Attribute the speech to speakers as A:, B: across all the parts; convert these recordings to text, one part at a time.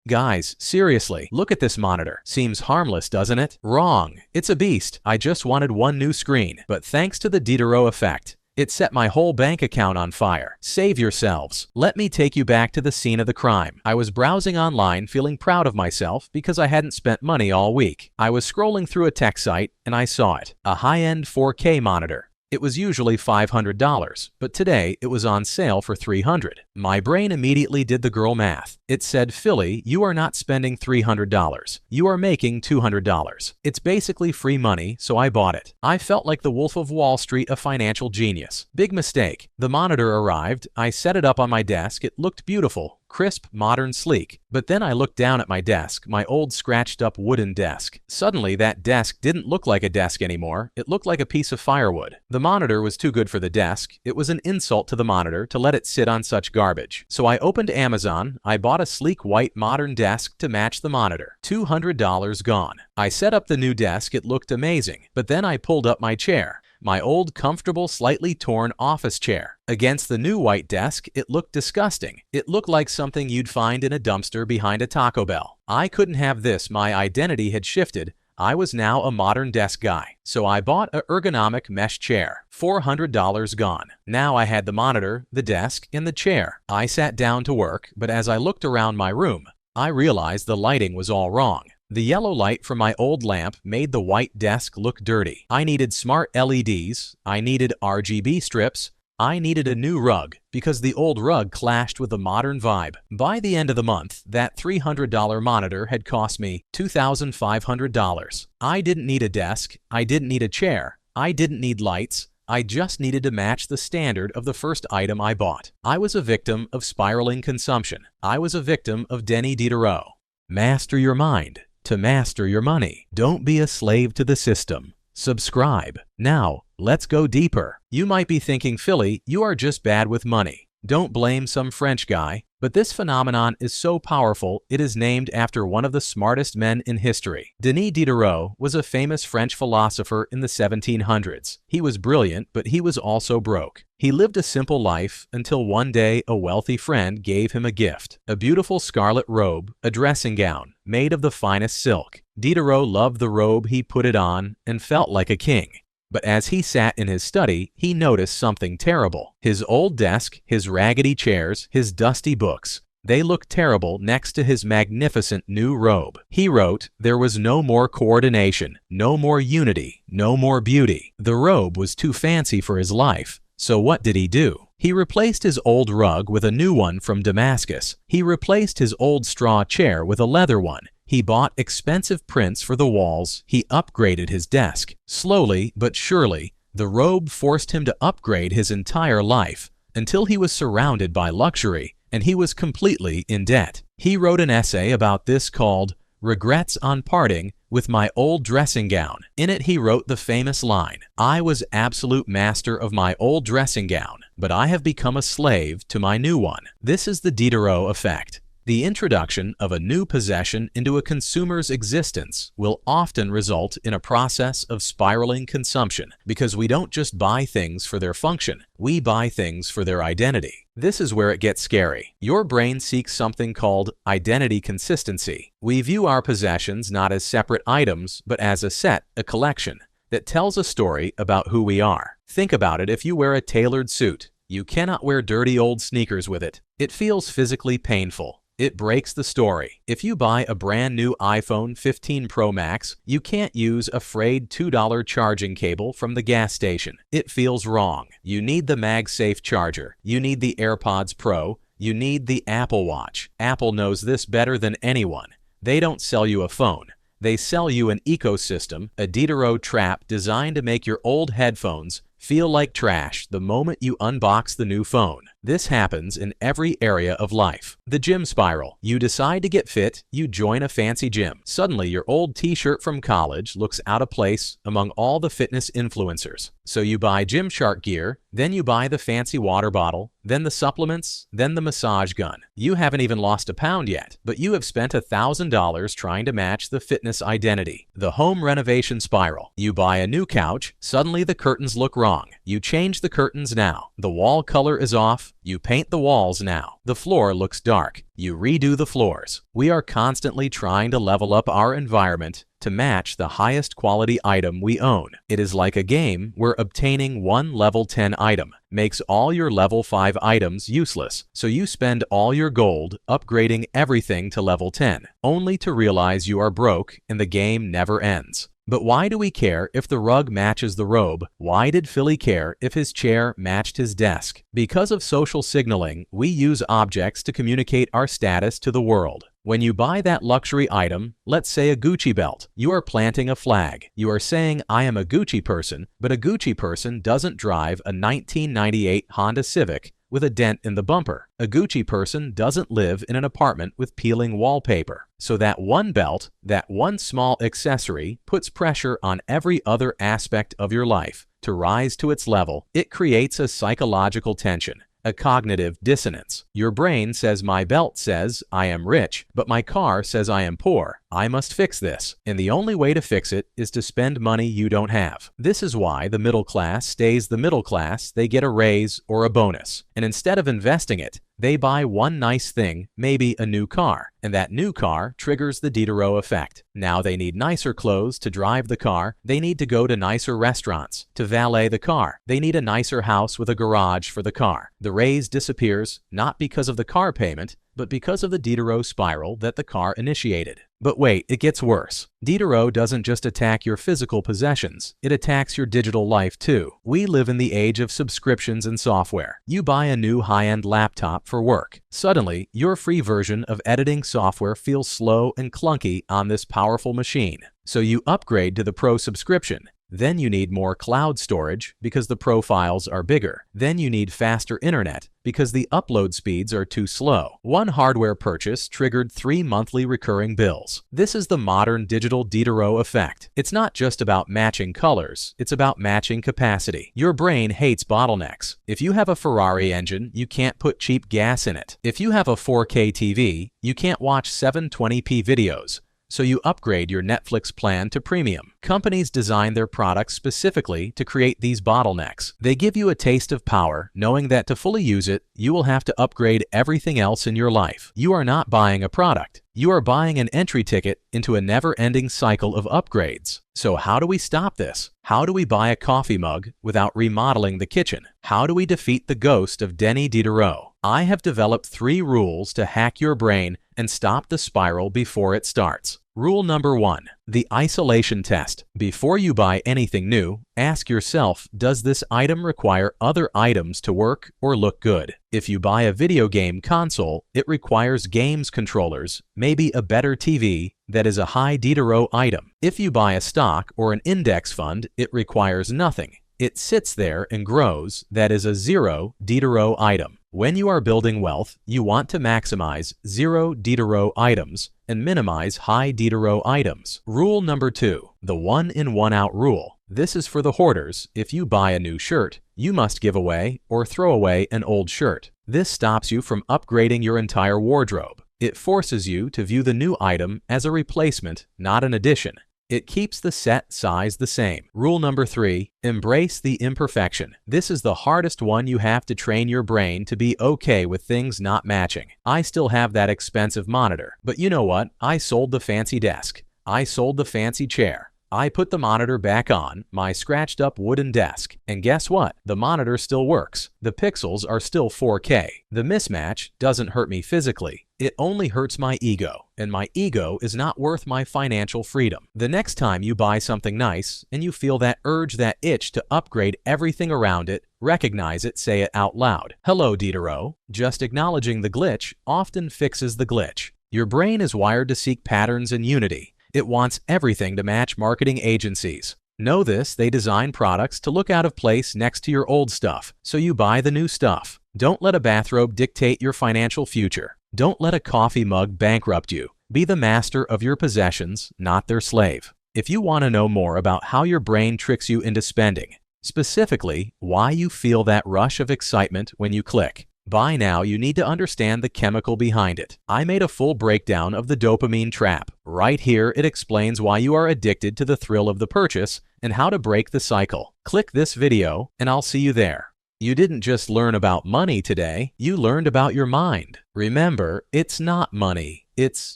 A: Guys, seriously, look at this monitor. Seems harmless, doesn't it? Wrong. It's a beast. I just wanted one new screen. But thanks to the Diderot Effect, it set my whole bank account on fire. Save yourselves. Let me take you back to the scene of the crime. I was browsing online feeling proud of myself because I hadn't spent money all week. I was scrolling through a tech site and I saw it. A high-end 4K monitor. It was usually $500, but today it was on sale for $300. My brain immediately did the girl math. It said, Philly, you are not spending $300. You are making $200. It's basically free money, so I bought it. I felt like the Wolf of Wall Street, a financial genius. Big mistake. The monitor arrived. I set it up on my desk. It looked beautiful. Crisp, modern, sleek. But then I looked down at my desk, my old scratched-up wooden desk. Suddenly, that desk didn't look like a desk anymore. It looked like a piece of firewood. The monitor was too good for the desk. It was an insult to the monitor to let it sit on such garbage. So I opened Amazon. I bought a sleek white modern desk to match the monitor. $200 gone. I set up the new desk. It looked amazing. But then I pulled up my chair. My old, comfortable, slightly torn office chair. Against the new white desk, it looked disgusting. It looked like something you'd find in a dumpster behind a Taco Bell. I couldn't have this. My identity had shifted. I was now a modern desk guy. So I bought an ergonomic mesh chair. $400 gone. Now I had the monitor, the desk, and the chair. I sat down to work, but as I looked around my room, I realized the lighting was all wrong. The yellow light from my old lamp made the white desk look dirty. I needed smart LEDs. I needed RGB strips. I needed a new rug because the old rug clashed with the modern vibe. By the end of the month, that $300 monitor had cost me $2,500. I didn't need a desk. I didn't need a chair. I didn't need lights. I just needed to match the standard of the first item I bought. I was a victim of spiraling consumption. I was a victim of Denis Diderot. Master your mind to master your money. Don't be a slave to the system. Subscribe. Now, let's go deeper. You might be thinking, Philly, you are just bad with money. Don't blame some French guy. But this phenomenon is so powerful, it is named after one of the smartest men in history. Denis Diderot was a famous French philosopher in the 1700s. He was brilliant, but he was also broke. He lived a simple life until one day a wealthy friend gave him a gift, a beautiful scarlet robe, a dressing gown made of the finest silk. Diderot loved the robe. He put it on and felt like a king. But as he sat in his study, he noticed something terrible. His old desk, his raggedy chairs, his dusty books, they looked terrible next to his magnificent new robe. He wrote, there was no more coordination, no more unity, no more beauty. The robe was too fancy for his life. So what did he do? He replaced his old rug with a new one from Damascus. He replaced his old straw chair with a leather one. He bought expensive prints for the walls. He upgraded his desk. Slowly but surely, the robe forced him to upgrade his entire life until he was surrounded by luxury and he was completely in debt. He wrote an essay about this called Regrets on Parting with My Old Dressing Gown. In it, he wrote the famous line, I was absolute master of my old dressing gown, but I have become a slave to my new one. This is the Diderot effect. The introduction of a new possession into a consumer's existence will often result in a process of spiraling consumption because we don't just buy things for their function, we buy things for their identity. This is where it gets scary. Your brain seeks something called identity consistency. We view our possessions not as separate items, but as a set, a collection, that tells a story about who we are. Think about it. If you wear a tailored suit, you cannot wear dirty old sneakers with it. It feels physically painful. It breaks the story. If you buy a brand new iPhone 15 Pro Max, you can't use a frayed $2 charging cable from the gas station. It feels wrong. You need the MagSafe charger. You need the AirPods Pro. You need the Apple Watch. Apple knows this better than anyone. They don't sell you a phone. They sell you an ecosystem, a Diderot trap designed to make your old headphones feel like trash the moment you unbox the new phone. This happens in every area of life. The gym spiral. You decide to get fit, you join a fancy gym. Suddenly, your old t-shirt from college looks out of place among all the fitness influencers. So you buy Gymshark gear, then you buy the fancy water bottle, then the supplements, then the massage gun. You haven't even lost a pound yet, but you have spent $1,000 trying to match the fitness identity. The home renovation spiral. You buy a new couch, suddenly the curtains look wrong. wrong. You change the curtains now. The wall color is off. You paint the walls now. The floor looks dark. You redo the floors. We are constantly trying to level up our environment to match the highest quality item we own. It is like a game where obtaining one level 10 item makes all your level 5 items useless, so you spend all your gold upgrading everything to level 10, only to realize you are broke and the game never ends. But why do we care if the rug matches the robe? Why did Philly care if his chair matched his desk? Because of social signaling, we use objects to communicate our status to the world. When you buy that luxury item, let's say a Gucci belt, you are planting a flag. You are saying, I am a Gucci person, but a Gucci person doesn't drive a 1998 Honda Civic with a dent in the bumper. A Gucci person doesn't live in an apartment with peeling wallpaper. So that one belt, that one small accessory, puts pressure on every other aspect of your life to rise to its level. It creates a psychological tension, a cognitive dissonance. Your brain says my belt says I am rich, but my car says I am poor. I must fix this. And the only way to fix it is to spend money you don't have. This is why the middle class stays the middle class. They get a raise or a bonus. And instead of investing it, they buy one nice thing, maybe a new car, and that new car triggers the Diderot effect. Now they need nicer clothes to drive the car. They need to go to nicer restaurants to valet the car. They need a nicer house with a garage for the car. The raise disappears, not because of the car payment, but because of the Diderot spiral that the car initiated. But wait, it gets worse. Diderot doesn't just attack your physical possessions, it attacks your digital life too. We live in the age of subscriptions and software. You buy a new high-end laptop for work. Suddenly, your free version of editing software feels slow and clunky on this powerful machine. So you upgrade to the Pro subscription. Then you need more cloud storage because the Pro files are bigger. Then you need faster internet because the upload speeds are too slow. One hardware purchase triggered 3 monthly recurring bills. This is the modern digital Diderot effect. It's not just about matching colors, it's about matching capacity. Your brain hates bottlenecks. If you have a Ferrari engine, you can't put cheap gas in it. If you have a 4K TV, you can't watch 720p videos. So you upgrade your Netflix plan to premium. Companies design their products specifically to create these bottlenecks. They give you a taste of power, knowing that to fully use it, you will have to upgrade everything else in your life. You are not buying a product. You are buying an entry ticket into a never-ending cycle of upgrades. So how do we stop this? How do we buy a coffee mug without remodeling the kitchen? How do we defeat the ghost of Denis Diderot? I have developed 3 rules to hack your brain and stop the spiral before it starts. Rule number 1, the isolation test. Before you buy anything new, ask yourself, does this item require other items to work or look good? If you buy a video game console, it requires games controllers, maybe a better TV, that is a high Diderot item. If you buy a stock or an index fund, it requires nothing. It sits there and grows, that is a 0 Diderot item. When you are building wealth, you want to maximize 0 Diderot items and minimize high Diderot items. Rule number 2, the 1 in 1 out rule. This is for the hoarders. If you buy a new shirt, you must give away or throw away an old shirt. This stops you from upgrading your entire wardrobe. It forces you to view the new item as a replacement, not an addition. It keeps the set size the same. Rule number 3, embrace the imperfection. This is the hardest one. You have to train your brain to be okay with things not matching. I still have that expensive monitor, but you know what? I sold the fancy desk. I sold the fancy chair. I put the monitor back on my scratched up wooden desk, and guess what? The monitor still works. The pixels are still 4K. The mismatch doesn't hurt me physically. It only hurts my ego, and my ego is not worth my financial freedom. The next time you buy something nice and you feel that urge, that itch to upgrade everything around it, recognize it, say it out loud. Hello, Diderot. Just acknowledging the glitch often fixes the glitch. Your brain is wired to seek patterns and unity. It wants everything to match marketing agencies. Know this, they design products to look out of place next to your old stuff, so you buy the new stuff. Don't let a bathrobe dictate your financial future. Don't let a coffee mug bankrupt you. Be the master of your possessions, not their slave. If you want to know more about how your brain tricks you into spending, specifically why you feel that rush of excitement when you click, By now, you need to understand the chemical behind it. I made a full breakdown of the dopamine trap. Right here, it explains why you are addicted to the thrill of the purchase and how to break the cycle. Click this video, and I'll see you there. You didn't just learn about money today, you learned about your mind. Remember, it's not money, it's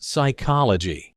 A: psychology.